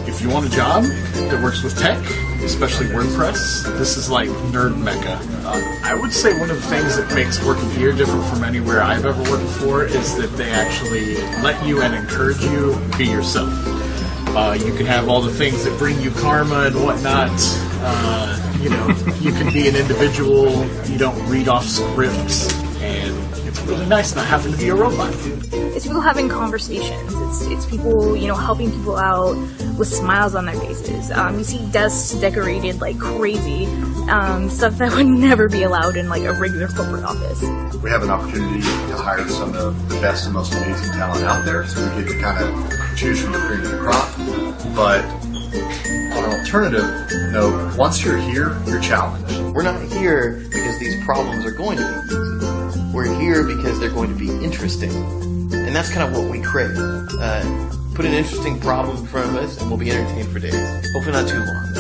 If you want a job that works with tech, especially WordPress, this is like nerd mecca. I would say one of the things that makes working here different from anywhere I've ever worked before is that they actually let you and encourage you be yourself. You can have all the things that bring you karma and whatnot. You can be an individual. You don't read off scripts, and it's really nice not having to be a robot. It's people having conversations. It's people, helping people out with smiles on their faces. You see desks decorated like crazy, stuff that would never be allowed in like a regular corporate office. We have an opportunity to hire some of the best and most amazing talent out there, so we get to kind of choose from the cream of the crop. But on an alternative note, once you're here, you're challenged. We're not here because these problems are going to be easy. We're here because they're going to be interesting. And that's kind of what we crave. Put an interesting problem in front of us and we'll be entertained for days. Hopefully not too long.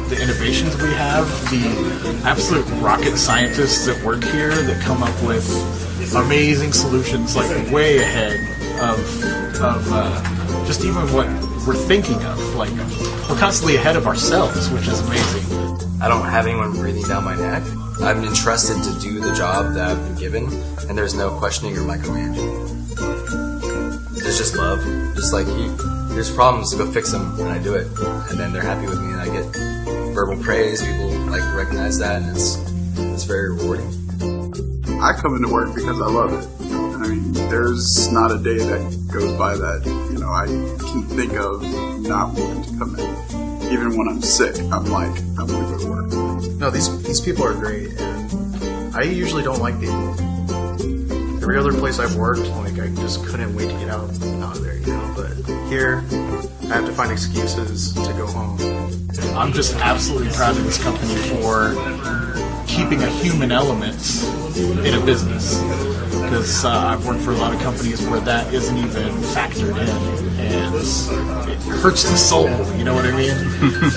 The innovations we have, the absolute rocket scientists that work here that come up with amazing solutions, like way ahead of just even what we're thinking of. Like, we're constantly ahead of ourselves, which is amazing. I don't have anyone breathing down my neck. I'm entrusted to do the job that I've been given, and there's no questioning or micromanaging. There's just love. Just like, there's problems, go fix them, and I do it. And then they're happy with me, and I get verbal praise. People recognize that, and it's very rewarding. I come into work because I love it. I mean, there's not a day that goes by that, I can think of not wanting to come in. Even when I'm sick, I'm like, I'm going to go to work. No, these people are great, and I usually don't like people. Every other place I've worked, I just couldn't wait to get out of there, But here, I have to find excuses to go home. I'm just absolutely proud of this company for keeping a human element in a business. Because I've worked for a lot of companies where that isn't even factored in, and it hurts the soul, you know what I mean?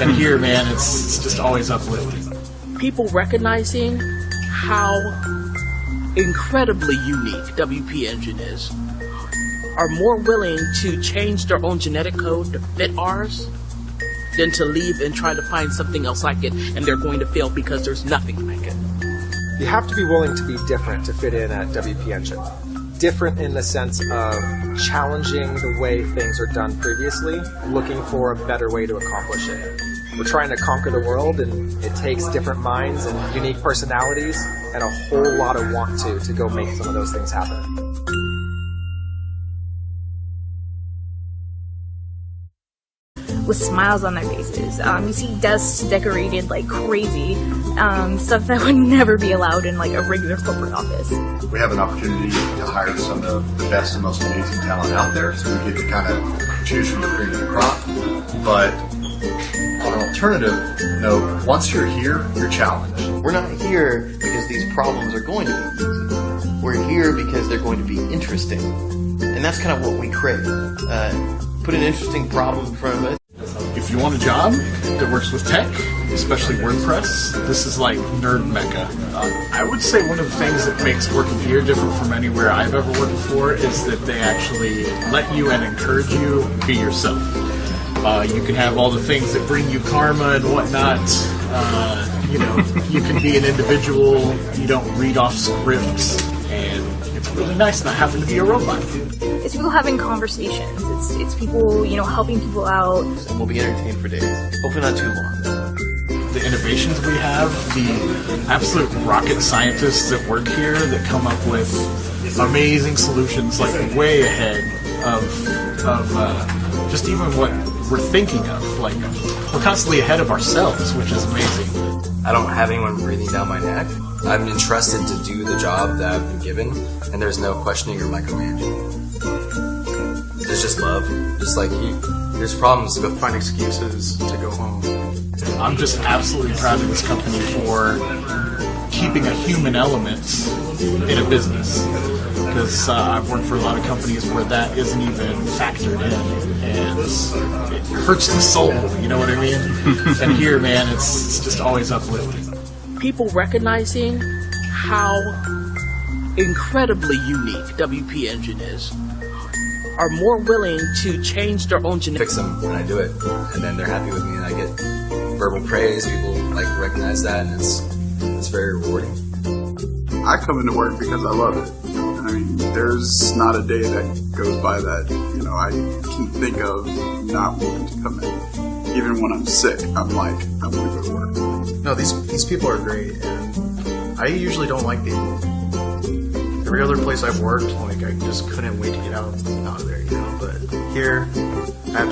And here, man, it's just always uplifting. People recognizing how incredibly unique WP Engine is are more willing to change their own genetic code to fit ours than to leave and try to find something else like it, and they're going to fail because there's nothing like it. You have to be willing to be different to fit in at WP Engine. Different in the sense of challenging the way things are done previously, looking for a better way to accomplish it. We're trying to conquer the world, and it takes different minds and unique personalities and a whole lot of want to go make some of those things happen. With smiles on their faces. You see desks decorated like crazy, stuff that would never be allowed in like a regular corporate office. We have an opportunity to hire some of the best and most amazing talent out there, so we get to kind of choose from the cream of the crop. But on an alternative note, once you're here, you're challenged. We're not here because these problems are going to be easy. We're here because they're going to be interesting. And that's kind of what we crave. Put an interesting problem in front of us. If you want a job that works with tech, especially WordPress, this is like nerd mecca. I would say one of the things that makes working here different from anywhere I've ever worked before is that they actually let you and encourage you be yourself. You can have all the things that bring you karma and whatnot. You can be an individual. You don't read off scripts, and it's really nice not having to be a robot. It's people having conversations. It's people, helping people out. And we'll be entertained for days. Hopefully not too long. The innovations we have, the absolute rocket scientists that work here that come up with amazing solutions, like way ahead of just even what we're thinking of. Like, we're constantly ahead of ourselves, which is amazing. I don't have anyone breathing down my neck. I'm entrusted to do the job that I've been given, and there's no questioning or micromanaging. There's just love. Just like, there's problems, go find excuses to go home. I'm just absolutely proud of this company for keeping a human element in a business. Because I've worked for a lot of companies where that isn't even factored in, and it hurts the soul, you know what I mean? And here, man, it's just always uplifting. People recognizing how incredibly unique WP Engine is are more willing to change their own genetic. Fix them when I do it, and then they're happy with me, and I get verbal praise. People like recognize that, and it's very rewarding. I come into work because I love it. I mean, there's not a day that goes by that, you know, I can think of not wanting to come in. Even when I'm sick, I'm like, I want to go to work. No, these people are great, and I usually don't like people. Every other place I've worked, like I just couldn't wait to get out of there, you know. But here, I have to